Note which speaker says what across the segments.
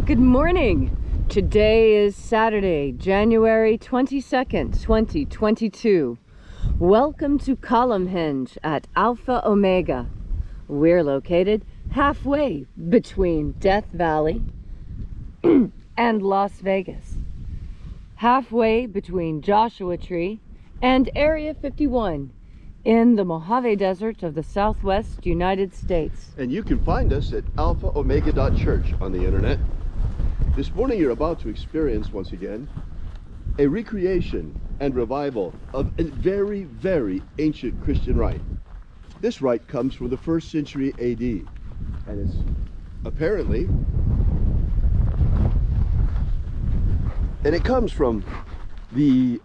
Speaker 1: Good morning. Today is Saturday, January 22nd, 2022. Welcome to Columnhenge at Alpha Ωmega. We're located halfway between Death Valley and Las Vegas. Halfway between Joshua Tree and Area 51 in the Mojave Desert of the Southwest United States.
Speaker 2: And you can find us at alphaomega.church on the internet. This morning you're about to experience once again a recreation and revival of a very, very ancient Christian rite. This rite comes from the 1st century AD, and it's apparently, and it comes from two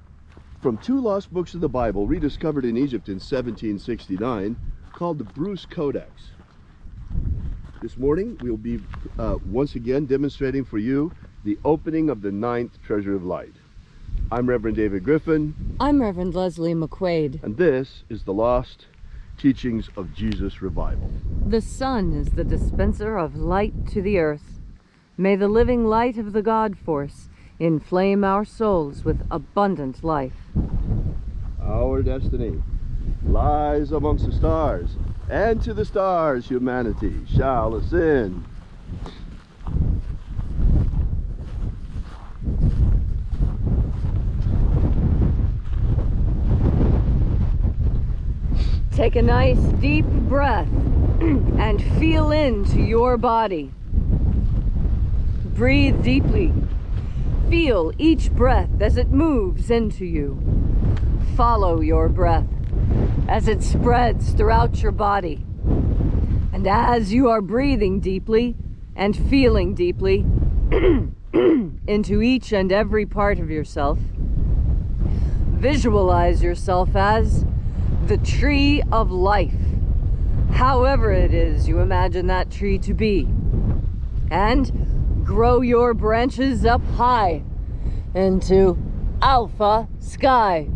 Speaker 2: lost books of the Bible rediscovered in Egypt in 1769, called the Bruce Codex. This morning we'll be once again demonstrating for you the opening of the 9th Treasury of Light. I'm Reverend David Griffin.
Speaker 1: I'm Reverend Leslie McQuade.
Speaker 2: And this is the Lost Teachings of Jesus Revival.
Speaker 1: The sun is the dispenser of light to the earth. May the living light of the God force inflame our souls with abundant life.
Speaker 2: Our destiny lies amongst the stars, and to the stars humanity shall ascend.
Speaker 1: Take a nice deep breath and feel into your body. Breathe deeply. Feel each breath as it moves into you. Follow your breath as it spreads throughout your body. And as you are breathing deeply and feeling deeply into each and every part of yourself, visualize yourself as the tree of life, however it is you imagine that tree to be, and grow your branches up high into alpha sky.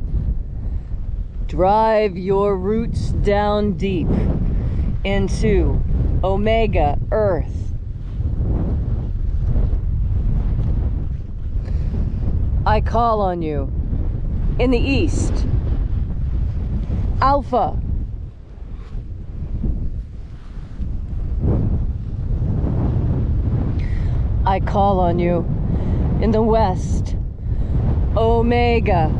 Speaker 1: Drive your roots down deep into omega earth. I call on you in the east, Alpha. I call on you in the west, Omega.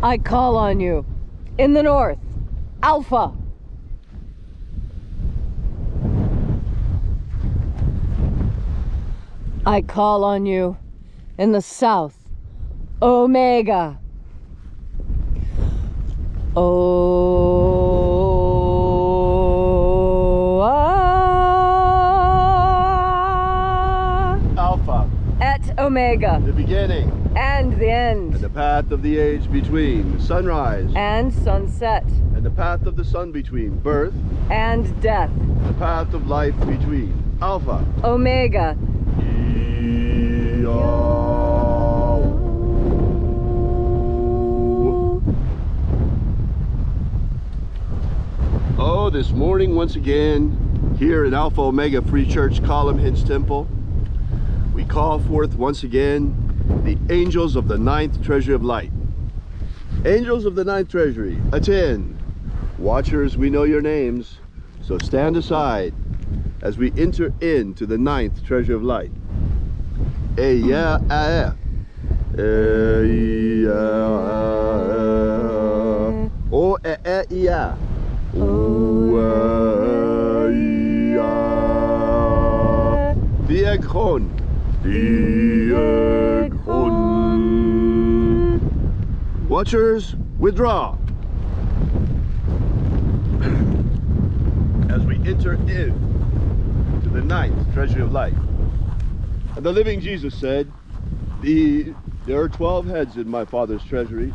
Speaker 1: I call on you in the north, Alpha. I call on you in the south, Omega.
Speaker 2: Alpha.
Speaker 1: At Omega.
Speaker 2: The beginning.
Speaker 1: And the end.
Speaker 2: And the path of the age between sunrise
Speaker 1: and sunset.
Speaker 2: And the path of the sun between birth
Speaker 1: and death.
Speaker 2: The path of life between Alpha.
Speaker 1: Omega.
Speaker 2: Oh, this morning once again here in Alpha Ωmega Free Church, Columnhenge Temple, we call forth once again the angels of the 9th Treasury of Light. Angels of the 9th Treasury, attend. Watchers, we know your names, so stand aside as we enter into the 9th Treasury of Light. Watchers, withdraw as we enter into the 9th Treasury of Light. And the living Jesus said, there are 12 heads in my Father's treasury,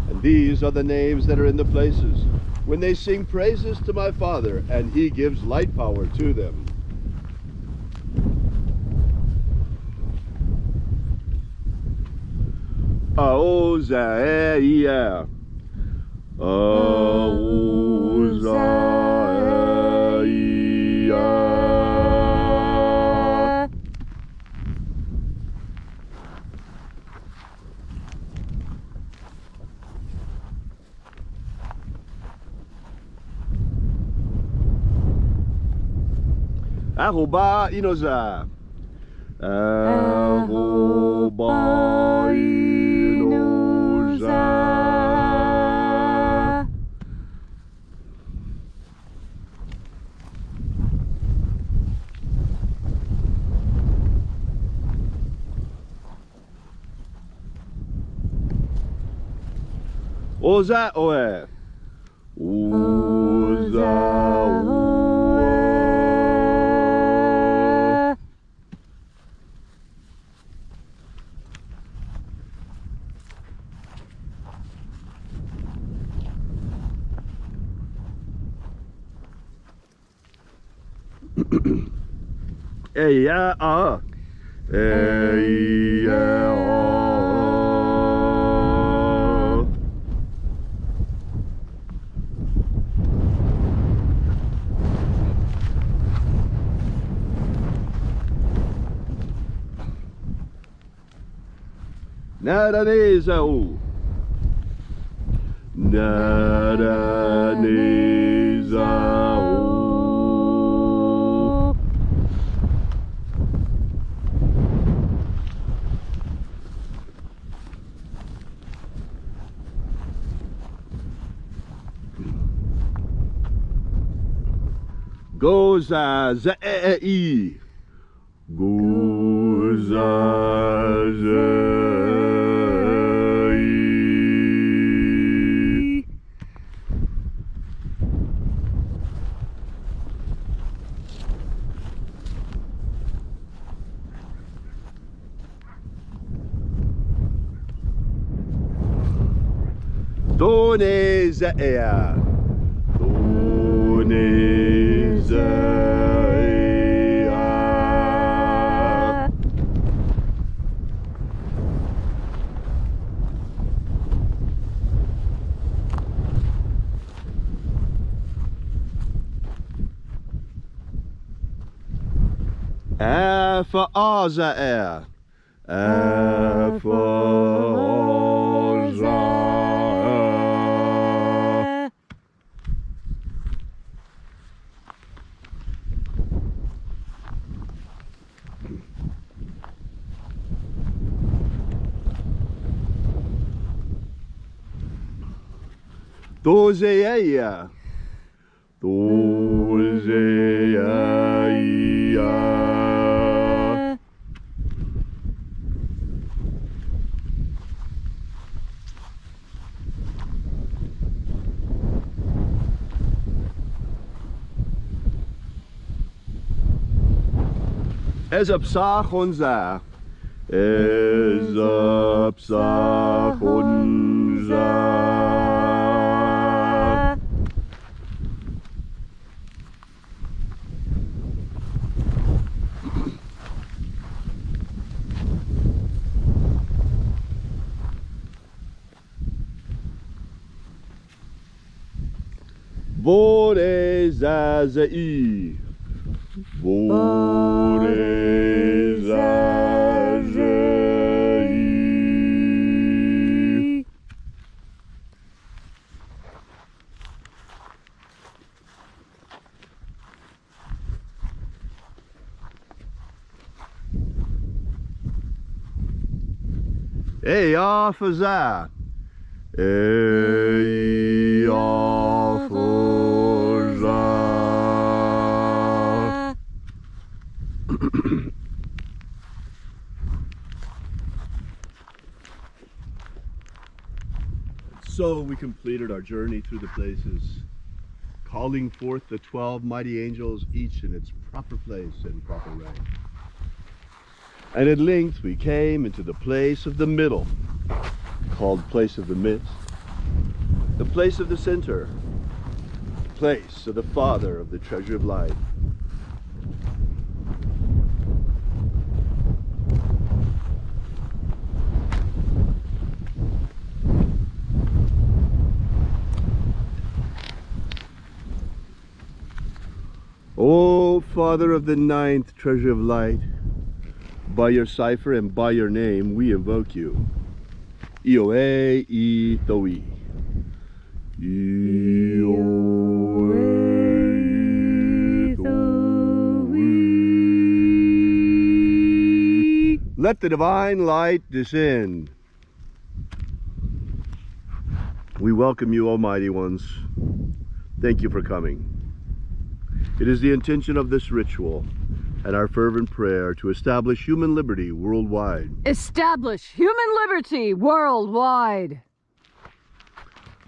Speaker 2: and these are the names that are in the places when they sing praises to my Father, and he gives light power to them. Aozaia, Aozaia. Ahoba inoza. Ahoba inoza. Oza oe. Oza oe. Hey ya ah. Hey ya ah. Naraneza o. Naraneza o. Goza za e. Goza za e. Done za e. Done za e. Alpha Ωmega. Alpha Ωmega. Dozeia. Dozeia. Ezapsachonza. Ezapsachonza. Borezazei. Borezazei. Hey, officer. Hey, officer. So we completed our journey through the places, calling forth the 12 mighty angels, each in its proper place and proper rank. And at length we came into the place of the middle, called place of the midst, the place of the center, place of the Father of the Treasury of Light. O Father of the ninth Treasury of Light, by your cipher and by your name we invoke you. Ioe I Toi. Ioe I Toi. Let the divine light descend. We welcome you, Almighty Ones. Thank you for coming. It is the intention of this ritual and our fervent prayer to establish human liberty worldwide.
Speaker 1: Establish human liberty worldwide.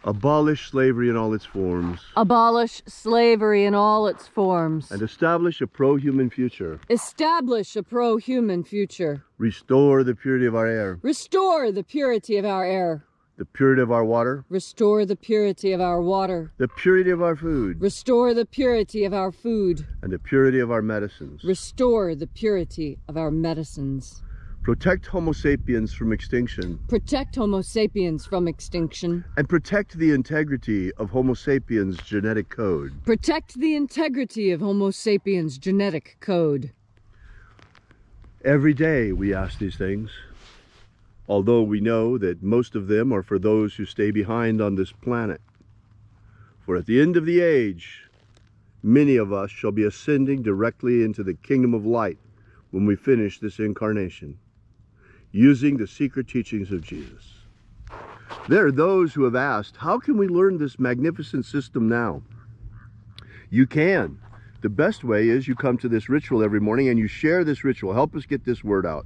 Speaker 2: Abolish slavery in all its forms.
Speaker 1: Abolish slavery in all its forms.
Speaker 2: And establish a pro-human future.
Speaker 1: Establish a pro-human future.
Speaker 2: Restore the purity of our air.
Speaker 1: Restore the purity of our air.
Speaker 2: The purity of our water.
Speaker 1: Restore the purity of our water.
Speaker 2: The purity of our food.
Speaker 1: Restore the purity of our food.
Speaker 2: And the purity of our medicines.
Speaker 1: Restore the purity of our medicines.
Speaker 2: Protect Homo sapiens from extinction.
Speaker 1: Protect Homo sapiens from extinction.
Speaker 2: And protect the integrity of Homo sapiens' genetic code.
Speaker 1: Protect the integrity of Homo sapiens' genetic code.
Speaker 2: Every day we ask these things, although we know that most of them are for those who stay behind on this planet. For at the end of the age, many of us shall be ascending directly into the kingdom of light when we finish this incarnation, using the secret teachings of Jesus. There are those who have asked, how can we learn this magnificent system now? You can. The best way is you come to this ritual every morning and you share this ritual. Help us get this word out.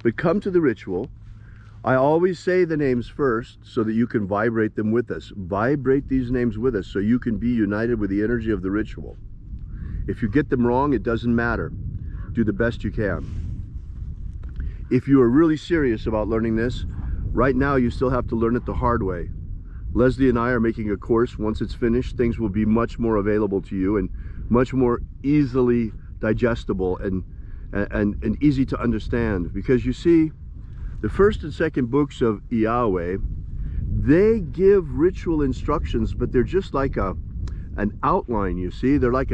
Speaker 2: But come to the ritual. I always say the names first so that you can vibrate them with us. Vibrate these names with us so you can be united with the energy of the ritual. If you get them wrong, it doesn't matter. Do the best you can. If you are really serious about learning this, right now you still have to learn it the hard way. Leslie and I are making a course. Once it's finished, things will be much more available to you and much more easily digestible and easy to understand. Because you see, the first and second books of Yahweh, they give ritual instructions, but they're just like an outline, you see. They're like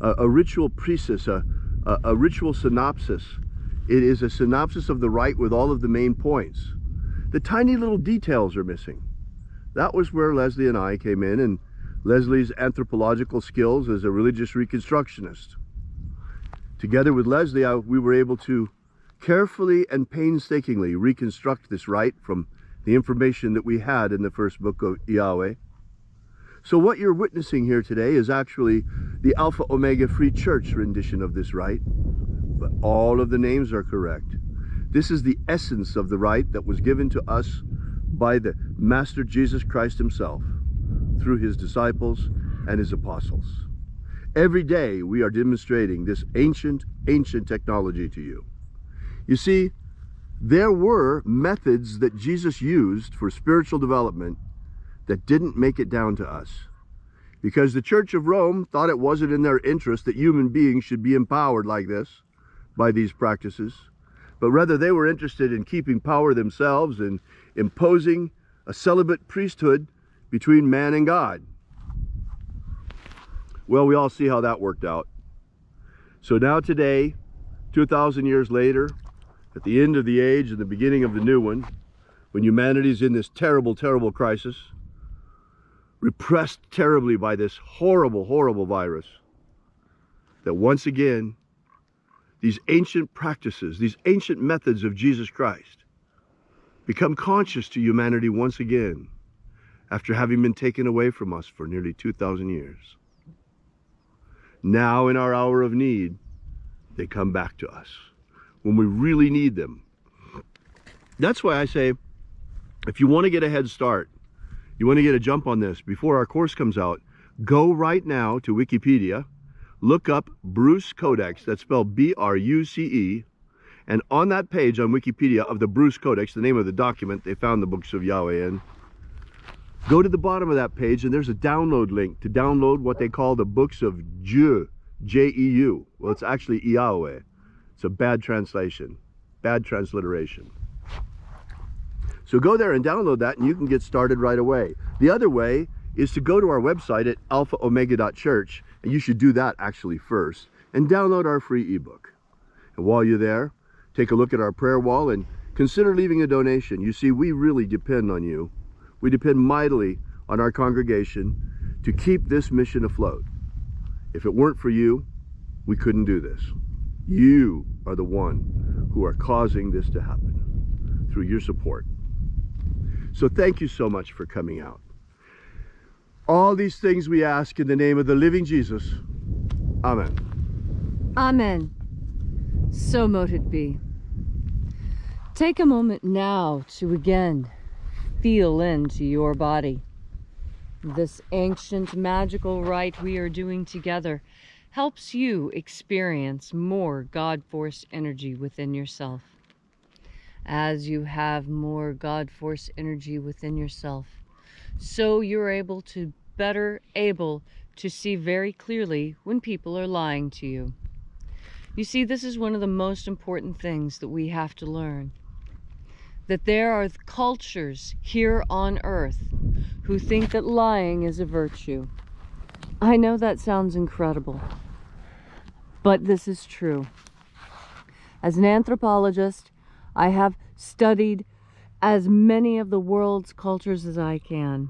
Speaker 2: a ritual precis, a ritual synopsis. It is a synopsis of the rite with all of the main points. The tiny little details are missing. That was where Leslie and I came in, and Leslie's anthropological skills as a religious reconstructionist. Together with Leslie, we were able to carefully and painstakingly reconstruct this rite from the information that we had in the first book of Yahweh. So what you're witnessing here today is actually the Alpha Ωmega Free Church rendition of this rite. But all of the names are correct. This is the essence of the rite that was given to us by the Master Jesus Christ himself through his disciples and his apostles. Every day we are demonstrating this ancient technology to you. You see, there were methods that Jesus used for spiritual development that didn't make it down to us, because the Church of Rome thought it wasn't in their interest that human beings should be empowered like this by these practices, but rather they were interested in keeping power themselves and imposing a celibate priesthood between man and God. Well, we all see how that worked out. So now today, 2,000 years later, at the end of the age and the beginning of the new one, when humanity's in this terrible crisis, repressed terribly by this horrible virus, that once again, these ancient practices, these ancient methods of Jesus Christ become conscious to humanity once again after having been taken away from us for nearly 2,000 years. Now in our hour of need, they come back to us when we really need them. That's why I say, if you want to get a head start, you want to get a jump on this before our course comes out, go right now to Wikipedia, look up Bruce Codex, that's spelled B-R-U-C-E, and on that page on Wikipedia of the Bruce Codex, the name of the document they found the books of Yahweh in, go to the bottom of that page and there's a download link to download what they call the books of Dieu, J-E-U. Well, it's actually Yahweh. It's a bad translation, bad transliteration. So go there and download that and you can get started right away. The other way is to go to our website at alphaomega.church, and you should do that actually first, and download our free ebook. And while you're there, take a look at our prayer wall and consider leaving a donation. You see, we really depend on you. We depend mightily on our congregation to keep this mission afloat. If it weren't for you, we couldn't do this. You are the one who are causing this to happen through your support. So thank you so much for coming out. All these things we ask in the name of the living Jesus. Amen.
Speaker 1: Amen. So mote it be. Take a moment now to again feel into your body. This ancient magical rite we are doing together helps you experience more God Force energy within yourself. As you have more God Force energy within yourself, so you're better able to see very clearly when people are lying to you. You see, this is one of the most important things that we have to learn. That there are cultures here on earth who think that lying is a virtue. I know that sounds incredible, but this is true. As an anthropologist, I have studied as many of the world's cultures as I can,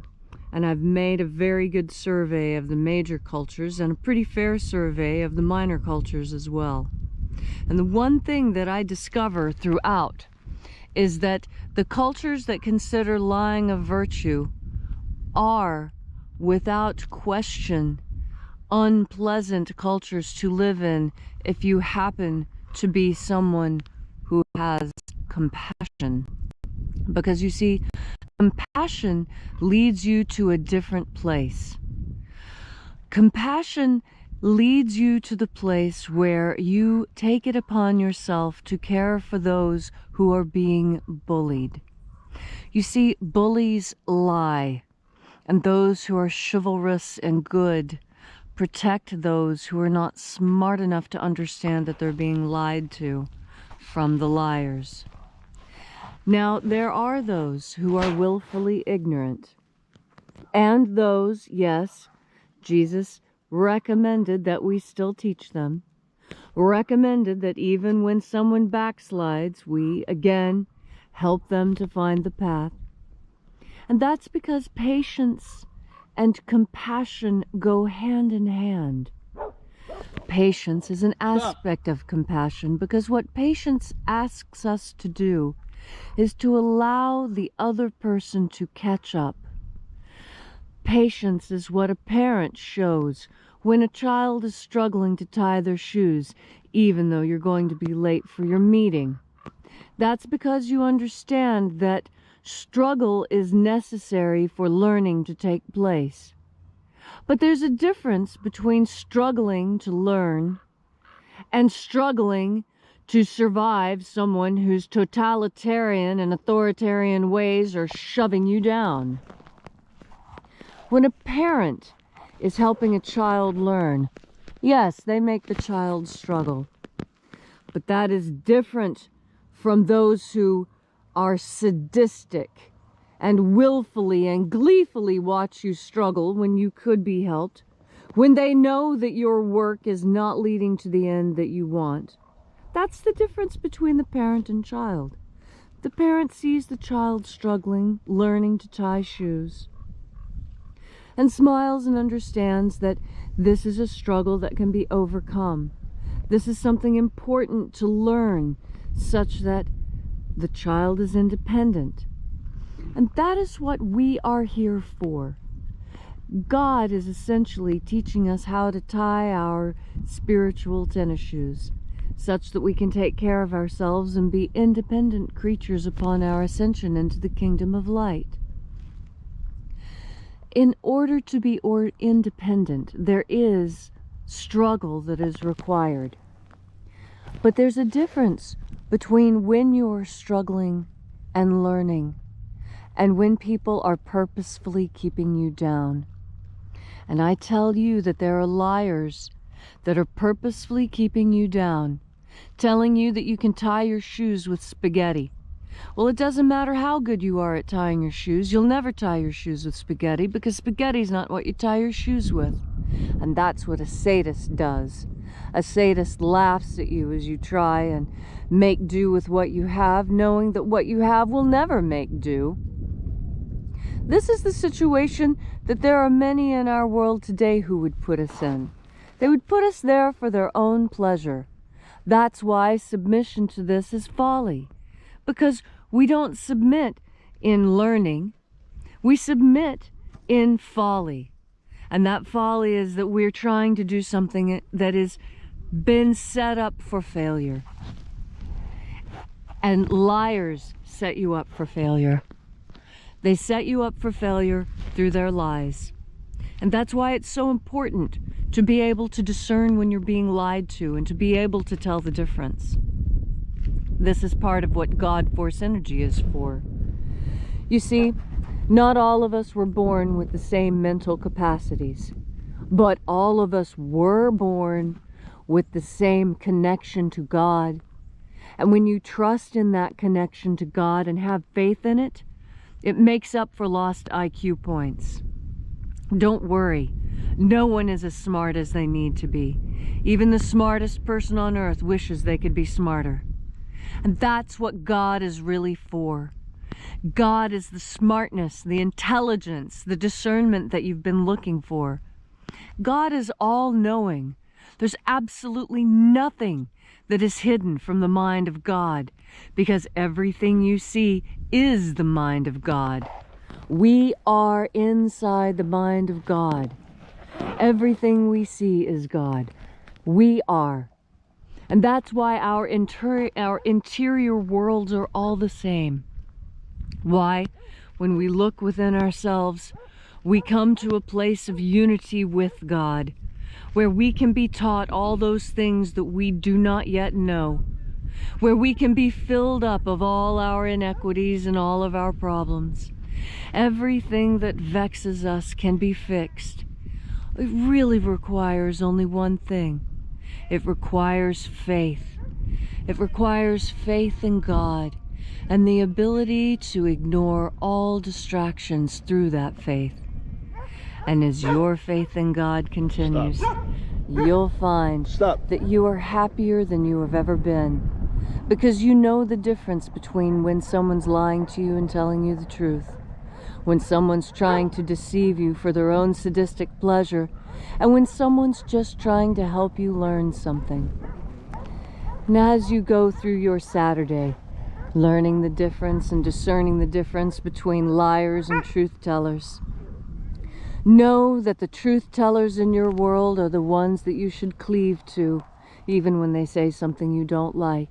Speaker 1: and I've made a very good survey of the major cultures and a pretty fair survey of the minor cultures as well. And the one thing that I discover throughout is that the cultures that consider lying a virtue are, without question, unpleasant cultures to live in if you happen to be someone who has compassion. Because you see, compassion leads you to a different place. Compassion leads you to the place where you take it upon yourself to care for those who are being bullied. You see, bullies lie, and those who are chivalrous and good protect those who are not smart enough to understand that they're being lied to from the liars. Now, there are those who are willfully ignorant, and those, yes, Jesus recommended that we still teach them, recommended that even when someone backslides, we, again, help them to find the path. And that's because patience and compassion go hand in hand. Patience is an aspect of compassion, because what patience asks us to do is to allow the other person to catch up. Patience is what a parent shows when a child is struggling to tie their shoes, even though you're going to be late for your meeting. That's because you understand that struggle is necessary for learning to take place. But there's a difference between struggling to learn and struggling to survive someone whose totalitarian and authoritarian ways are shoving you down. When a parent is helping a child learn, yes, they make the child struggle. But that is different from those who are sadistic and willfully and gleefully watch you struggle when you could be helped, when they know that your work is not leading to the end that you want. That's the difference between the parent and child. The parent sees the child struggling, learning to tie shoes, and smiles and understands that this is a struggle that can be overcome. This is something important to learn, such that the child is independent. And that is what we are here for. God is essentially teaching us how to tie our spiritual tennis shoes, such that we can take care of ourselves and be independent creatures upon our ascension into the kingdom of light. In order to be independent, there is struggle that is required. But there's a difference between when you're struggling and learning, and when people are purposefully keeping you down. And I tell you that there are liars that are purposefully keeping you down, telling you that you can tie your shoes with spaghetti. Well, it doesn't matter how good you are at tying your shoes. You'll never tie your shoes with spaghetti, because spaghetti's not what you tie your shoes with. And that's what a sadist does. A sadist laughs at you as you try and make do with what you have, knowing that what you have will never make do. This is the situation that there are many in our world today who would put us in. They would put us there for their own pleasure. That's why submission to this is folly. Because we don't submit in learning, we submit in folly. And that folly is that we're trying to do something that has been set up for failure. And liars set you up for failure. They set you up for failure through their lies. And that's why it's so important to be able to discern when you're being lied to and to be able to tell the difference. This is part of what God Force energy is for. You see, not all of us were born with the same mental capacities, but all of us were born with the same connection to God. And when you trust in that connection to God and have faith in it, it makes up for lost IQ points. Don't worry. No one is as smart as they need to be. Even the smartest person on earth wishes they could be smarter. And that's what God is really for. God is the smartness, the intelligence, the discernment that you've been looking for. God is all-knowing. There's absolutely nothing that is hidden from the mind of God, because everything you see is the mind of God. We are inside the mind of God. Everything we see is God. We are. And that's why our interior worlds are all the same. Why? When we look within ourselves, we come to a place of unity with God, where we can be taught all those things that we do not yet know, where we can be filled up of all our inequities and all of our problems. Everything that vexes us can be fixed. It really requires only one thing. It requires faith. It requires faith in God and the ability to ignore all distractions through that faith. And as your faith in God continues, you'll find that you are happier than you have ever been, because you know the difference between when someone's lying to you and telling you the truth, when someone's trying to deceive you for their own sadistic pleasure, and when someone's just trying to help you learn something. And as you go through your Saturday, learning the difference and discerning the difference between liars and truth tellers, know that the truth tellers in your world are the ones that you should cleave to, even when they say something you don't like.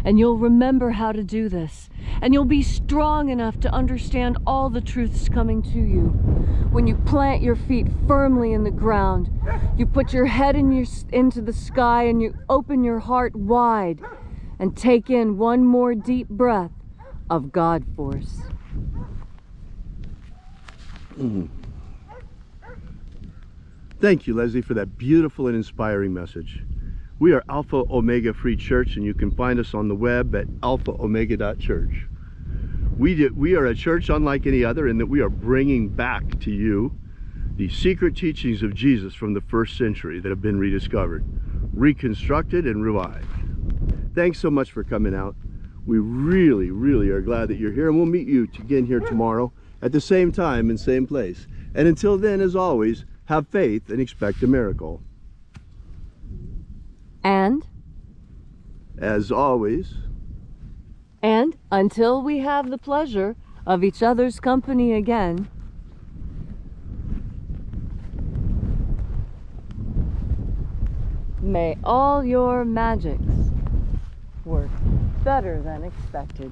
Speaker 1: And you'll remember how to do this. And you'll be strong enough to understand all the truths coming to you. When you plant your feet firmly in the ground, you put your head into the sky and you open your heart wide and take in one more deep breath of God Force.
Speaker 2: Thank you, Leslie, for that beautiful and inspiring message. We are Alpha Ωmega Free Church, and you can find us on the web at alphaomega.church. We are a church unlike any other in that we are bringing back to you the secret teachings of Jesus from the first century that have been rediscovered, reconstructed, and revived. Thanks so much for coming out. We really, really are glad that you're here, and we'll meet you again here tomorrow at the same time and same place. And until then, as always, have faith and expect a miracle.
Speaker 1: And?
Speaker 2: As always.
Speaker 1: And until we have the pleasure of each other's company again, may all your magics work better than expected.